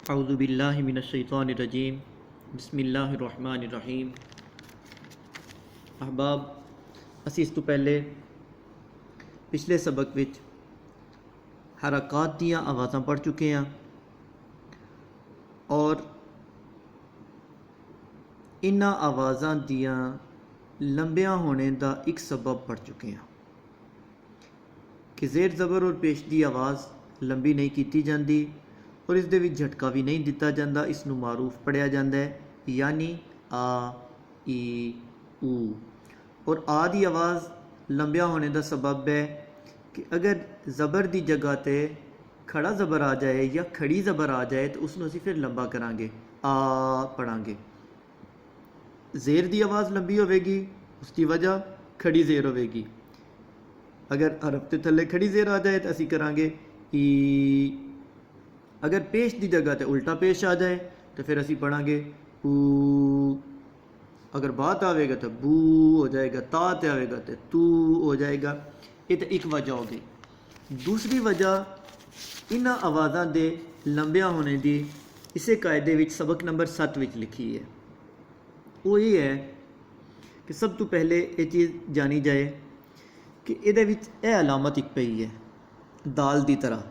अऊज़ु बिल्लाहि मिनश्शैतानिर्रजीम बिस्मिल्लाहिर्रहमानिर्रहीम। अहबाब, असी इस तो पहले पिछले सबक विच हरकत दियां आवाज़ां पढ़ चुके हैं और इन्हां आवाज़ां दियां लंबियां होने का एक सबब पढ़ चुके हैं कि ज़ेर ज़बर और पेश की आवाज़ लंबी नहीं की जाती और इस दे विच झटका भी नहीं दिता जाता। इसनूं मारूफ पढ़िया जाता है, यानी आ, ई, ऊ। और आ दी आवाज़ लंबिया होने का सबब है कि अगर ज़बर की जगह ते खड़ा ज़बर आ जाए या खड़ी ज़बर आ जाए तो उसनूं असीं फिर लंबा करांगे, आ पढ़ांगे। ज़ेर की आवाज़ लंबी होगी, उसकी वजह खड़ी ज़ेर होगी। अगर हरफ के थले खड़ी ज़ेर आ जाए तो असीं करांगे ई। अगर पेश की जगह तो उल्टा पेश आ जाए तो फिर असी पढ़ांगे ऊ। अगर बात आएगा तो बू हो जाएगा, तात आएगा तो तू हो जाएगा। ये तो एक वजह हो गई। दूसरी वजह इन्हां आवाज़ों के लंबिया होने की इसे कायदे विच सबक नंबर 7 विच लिखी है। वो ये है कि सब तो पहले ये चीज़ जानी जाए कि ये विच यह अलामत एक पई है दाल की तरह।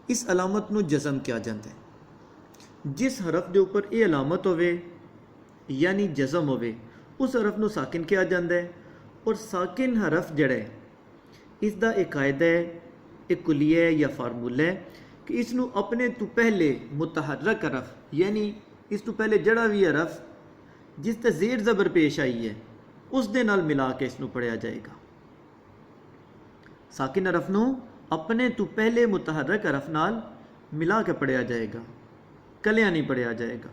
इस अलामत नूं जज़म किया जाता है। जिस हरफ के ऊपर ये अलामत होवे यानी जज़म होवे उस हरफ नूं साकिन किया जाता है। और साकिन हरफ जड़ा है इसका एक कायदा है, एक कुलिया है या फार्मूला है कि इसनूं अपने तो पहले मुतहर्रक हरफ यानी इस तो पहले जड़ा भी हरफ जिस ते ज़ेर ज़बर पेश आई है उस दे नाल मिला के इसनूं पढ़िया जाएगा। साकिन हरफ नूं अपने तो पहले मुतहर्रक हरफ नाल मिला के पढ़िया जाएगा, कलिया नहीं पढ़िया जाएगा।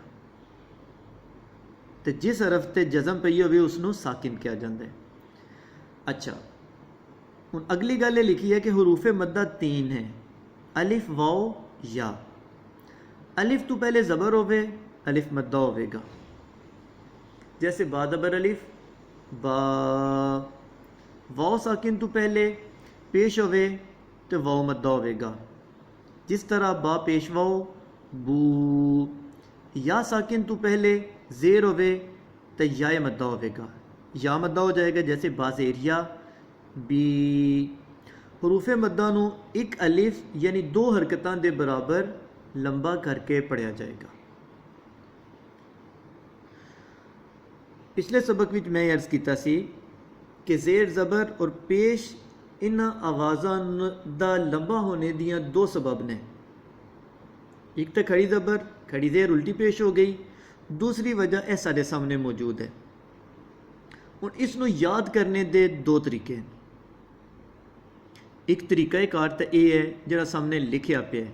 तो जिस हरफ ते जज़म पई होवे उसनूं साकिन किया जाता है। अच्छा, हुण अगली गल लिखी है कि हुरूफ मद्दा 3 है, अलिफ वाओ या। अलिफ तो पहले ज़बर होवे, अलिफ मद्दा होवेगा। जैसे बा ज़बर अलिफ बा। वाओ साकिन तो पहले पेश होवे तो वाओ मद्दा होवेगा। जिस तरह बा पेश वाओ बू। या साकिन तो पहले ज़ेर होवे तो या मद्दा होवेगा, या मद्दा हो जाएगा। जैसे बा ज़ेर या बी। हुरूफ मद्दा नूं एक अलिफ यानी 2 हरकतां दे बराबर लंबा करके पढ़िया जाएगा। पिछले सबक विच मैं अर्ज़ कीता सी कि ज़ेर ज़बर और पेश इन्हां आवाज़ां दा लंबा होने दियां 2 सबब ने। एक तो खड़ी ज़बर खड़ी ज़ेर उल्टी पेश हो गई, दूसरी वजह यह साढ़े सामने मौजूद है। और इसनूं याद करने दे 2 तरीके हैं। एक तरीका कार तो यह है जिहड़ा सामने लिखिया पे है,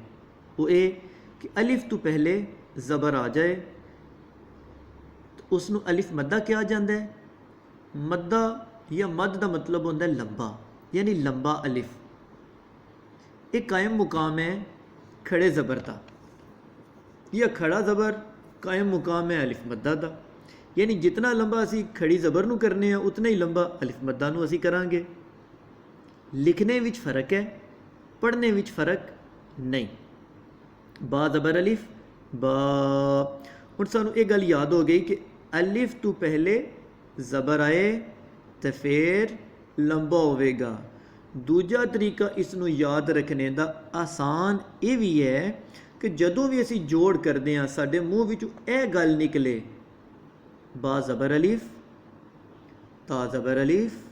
वो ये कि अलिफ तो पहले ज़बर आ जाए तो उसनूं अलिफ मद्दा किया जाता है। मद्दा या मद का मतलब होता है लंबा, यानी लंबा अलिफ। एक कायम मुकाम है खड़े ज़बर का, या खड़ा ज़बर कायम मुकाम है अलिफ मद्दा का। यानी जितना लंबा असी खड़ी ज़बर नूं करने हैं उतना ही लंबा अलिफ मद्दा नूं असी करांगे। लिखने विच फ़र्क है, पढ़ने विच फ़र्क नहीं। बा ज़बर अलिफ बा। हुण सानूं ये गल याद हो गई कि अलिफ तो पहले ज़बर आए तो फिर लंबा होवेगा। दूजा तरीका इसनूं याद रखने का आसान ये भी है कि जदों भी असी जोड़ करते हैं साडे मूँह विचों यह गल निकले बा ज़बर अलिफ ता ज़बर अलिफ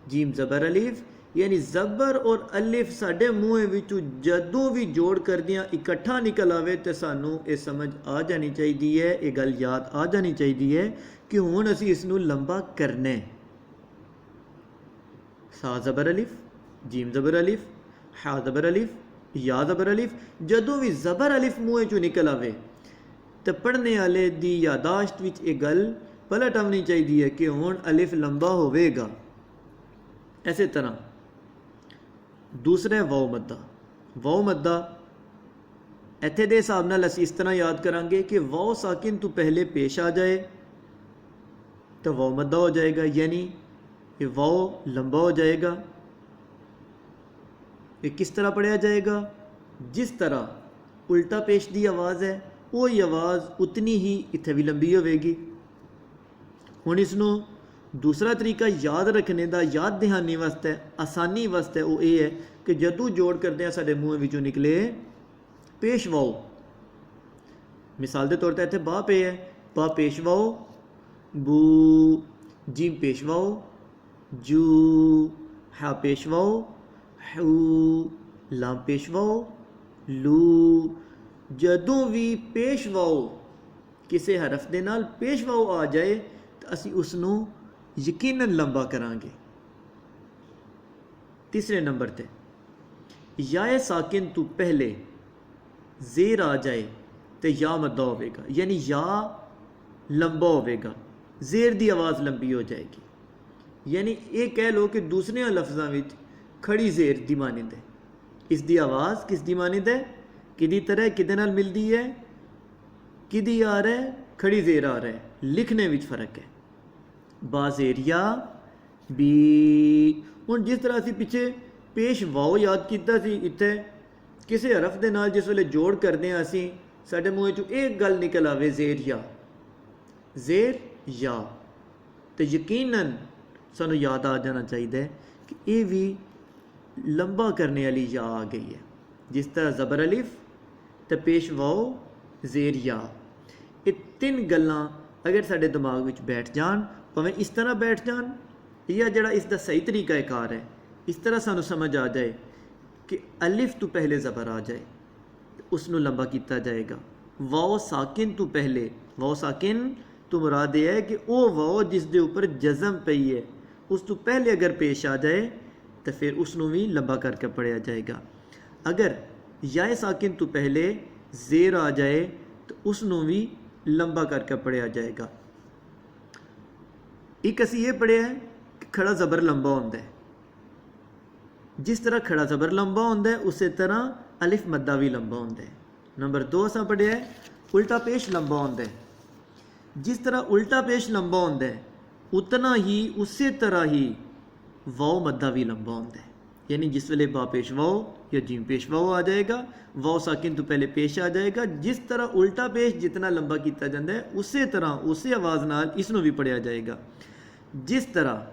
जीम ज़बर अलिफ, यानी ज़बर और अलिफ साडे मूँह विचों जदों भी जोड़ करदियां इकट्ठा निकल आवे तो सानू ये समझ आ जानी चाहिए है, ये गल याद आ जानी चाहिए है कि हुण असी इसनूं लंबा करना। सा ज़बर अलिफ जीम ज़बर अलिफ हा ज़बर अलिफ या ज़बर अलिफ, जदों भी ज़बर अलिफ मूँह चो निकल आवे तो पढ़ने वाले दी यादाश्त विच ये गल पलट आनी चाहिए कि हुण अलिफ लंबा होवेगा। इस तरह दूसरा है वाओ मद्दा। वाओ मद्दा इत्थे दे हिसाब नाल असीं इस तरह याद करांगे कि वाओ साकिन तो पहले पेश आ जाए तो वाओ मद्दा हो जाएगा, यानी ये वाओ लंबा हो जाएगा। ये किस तरह पढ़ा जाएगा? जिस तरह उल्टा पेश की आवाज़ है, वही आवाज़ उतनी ही इत्थे भी लंबी होगी। हुण इसनूं दूसरा तरीका याद रखने का, याद दहानी वास्ते, आसानी वास्ते वो ये है कि जदों जोड़ करते हैं साडे मूँह विचों निकले पेश वाओ। मिसाल के तौर पर इत्थे बा पे है, बा पेश वाओ, बू, जीम पेश वाओ, जू, हा पेश वाओ, हू, लाम पेश वाओ, लू। जदों भी पेश वाओ किसी हरफ दे नाल पेश वाओ आ जाए तो असी उसनूं यकीनन लंबा करांगे। तीसरे नंबर ते याए साकिन तो पहले जेर आ जाए तो या मद्दा होगा, यानी या लंबा होगा, जेर की आवाज़ लंबी हो जाएगी। यानी ये कह लो कि दूसरे लफ्ज़ों में खड़ी जेर की मानद है। इसकी आवाज़ किस दी मानद है, किदी तरह किदे नाल मिलती है, किदी आ रहा है, खड़ी जेर आ रहा है। लिखने में फ़र्क है। बाजेरिया बी। हुण जिस तरह असी पिछे पेश वाओ याद किया सी, इत्थे किसी हरफ दे नाल जिस वेले जोड़ करते हैं असी साडे मूँह चों एक गल निकल आवे जेर या, जेर या, तो यकीनन सानू याद आ जाना चाहिए कि ये भी लंबा करने वाली या आ गई है। जिस तरह ज़बर अलिफ तो पेश वाओ जेर या, ये तीन गल्लां अगर साडे दिमाग में बैठ जान, भावें इस तरह बैठ जान या जड़ा इसका सही तरीका कार है इस तरह सानू समझ आ जाए कि अलिफ तो पहले ज़बर आ जाए उसनू लंबा किया जाएगा। वाओ साकिन तो पहले, वाओ साकिन तो मुराद यह है कि वो वाओ जिस दे ऊपर जज़म पई है उस तो पहले अगर पेश आ जाए तो फिर उसनू भी लंबा करके पढ़िया जाएगा। अगर याए साकिन तो पहले जेर आ जाए तो उसनू भी लंबा करके पढ़िया जाएगा। एक असी ये पढ़िया है कि खड़ा ज़बर लंबा होता है। जिस तरह खड़ा ज़बर लंबा होता है उस तरह अलिफ मद्दा भी लंबा होता है। नंबर 2 असा पढ़िया है उल्टा पेश लंबा होता है। जिस तरह उल्टा पेश लंबा होता है उतना ही उसी तरह ही वाओ मद्दा भी लंबा होता है। यानी जिस वेले बा पेश वाओ या जीम पेश वाओ आ जाएगा, वाओ साकिन तो पहले पेश आ जाएगा। जिस तरह उल्टा पेश जितना लंबा किया जाता है उसी तरह उसी आवाज़ नाल इसनू भी पढ़िया जाएगा। जिस तरह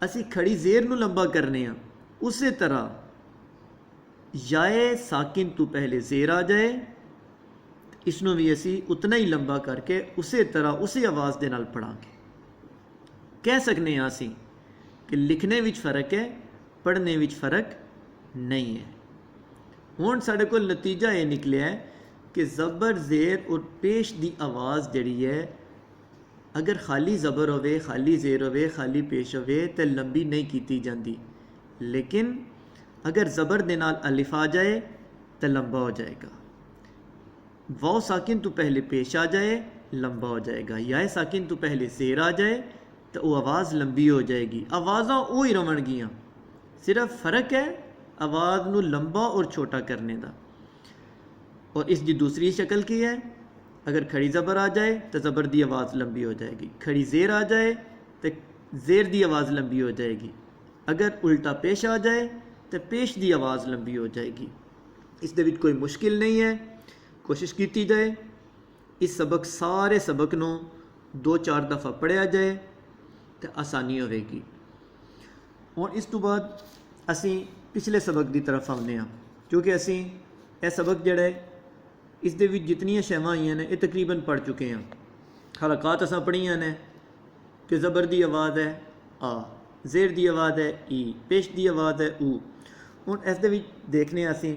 असी खड़ी जेर नू लंबा करने हैं उसी तरह याए साकिन तो पहले जेर आ जाए इसनू भी असी उतना ही लंबा करके उसी तरह उसी आवाज़ के नाल पढ़ांगे। कह सकते हैं असी कि लिखने में फ़र्क है, पढ़ने में फ़र्क नहीं है। हुण साडे कोल नतीजा ये निकलिया है कि ज़बर जेर और पेश की आवाज़ जिहड़ी है अगर खाली ज़बर होवे, खाली जेर होवे, खाली पेश होवे तो लंबी नहीं की जाती, लेकिन अगर ज़बर दे नाल अलिफ आ जाए तो लंबा हो जाएगा। वाओ साकिन तो पहले पेश आ जाए लंबा हो जाएगा। याए साकिन तो पहले जेर आ जाए तो वो आवाज़ लंबी हो जाएगी। आवाज़ां वो ही रवणगियाँ, सिर्फ फ़र्क है आवाज़ नू लंबा और छोटा करने का। और इसकी दूसरी शक्ल की है, अगर खड़ी ज़बर आ जाए तो ज़बर की आवाज़ लंबी हो जाएगी, खड़ी जेर आ जाए तो जेर की आवाज़ लंबी हो जाएगी, अगर उल्टा पेश आ जाए तो पेश की आवाज़ लंबी हो जाएगी। इस दे विच कोई मुश्किल नहीं है, कोशिश की जाए इस सबक सारे सबक नू 2-4 दफ़ा पढ़िया जाए तो आसानी होगी। और इस तो बाद असी पिछले सबक की तरफ आने हैं, क्योंकि असी यह सबक जड़ा है इस दे विच जितनियां शैवां आईयां ने ये तकरीबन पढ़ चुके हैं। हरकत असां पढ़ियां ने कि ज़बर की आवाज़ है आ, जेर की आवाज़ है ई, पेश की आवाज़ है ऊ। हुण इस दे विच देखने असी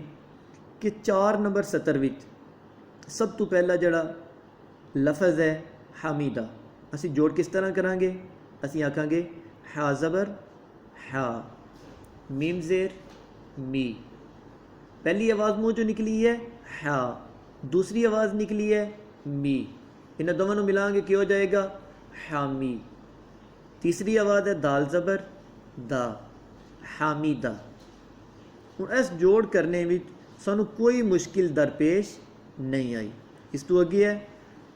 कि 4 नंबर सतर विच सब तो पहला जड़ा लफज है हामिदा, असी जोड़ किस तरह करांगे? असी आखांगे हा ज़बर हा, मीम जेर मी। पहली आवाज़ मुँह चो निकली है हा, दूसरी आवाज़ निकली है मी, इन्हें दोनों को मिलाएंगे क्या हो जाएगा? हामी। तीसरी आवाज़ है दाल ज़बर दा, हामिदा। हुण इस जोड़ करने में सानू कोई मुश्किल दरपेश नहीं आई। इस तो अगे है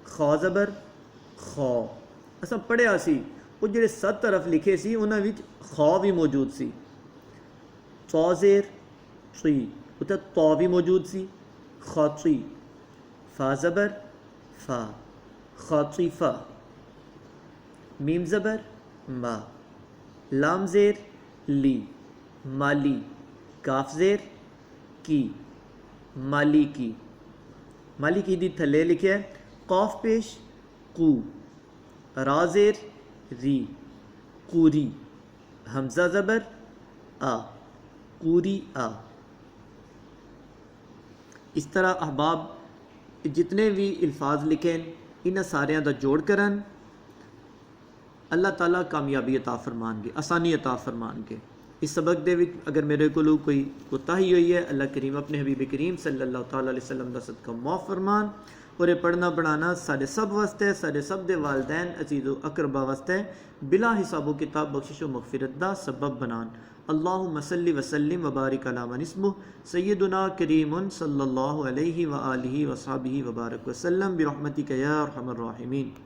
खा ज़बर खा, असां पढ़िया सी वो जिहड़े 7 हरफ लिखे सी उन्हां विच खा भी मौजूद सी, ता ज़ेर सी उत्ते ता भी मौजूद सी, खाती, फा ज़बर फा, खातीफ़ा, मीम ज़बर मा, लाम ज़ेर ली, माली, काफ ज़ेर की, माली की, माली की दी थले लिखे है, कौफ पेश कू, रा ज़ेर री, कूरी, हमज़ा ज़बर आ, कूरी आ। इस तरह अहबाब जितने भी अल्फाज लिखें इन्हां सारियां दा जोड़ करन अल्लाह ताला कामयाबी अता फरमानगे, आसानी अता फरमानगे। इस सबक दे विच अगर मेरे को कोई कोताही हुई है अल्लाह करीम अपने हबीब करीम सल्लल्लाहु तआला अलैहि वसल्लम दा सदका माफ़ फरमान। और ये पढ़ना पढ़ाना साढ़े सब वास्ते, साढ़े सब दे वालदैन अजीज़ो अकरबा वास्ते बिला हिसाबो किताब बख्शिश व मगफिरत दा सबब बनान। अल्लाहुम्मा सल्लि व सल्लिम व बारिक अला मन इस्मुहु सय्यदुना करीमुन सल्लल्लाहु अलैहि व आलिहि व अस्हाबिहि व बारक व सल्लम बिरहमतिका या अरहमर राहिमीन।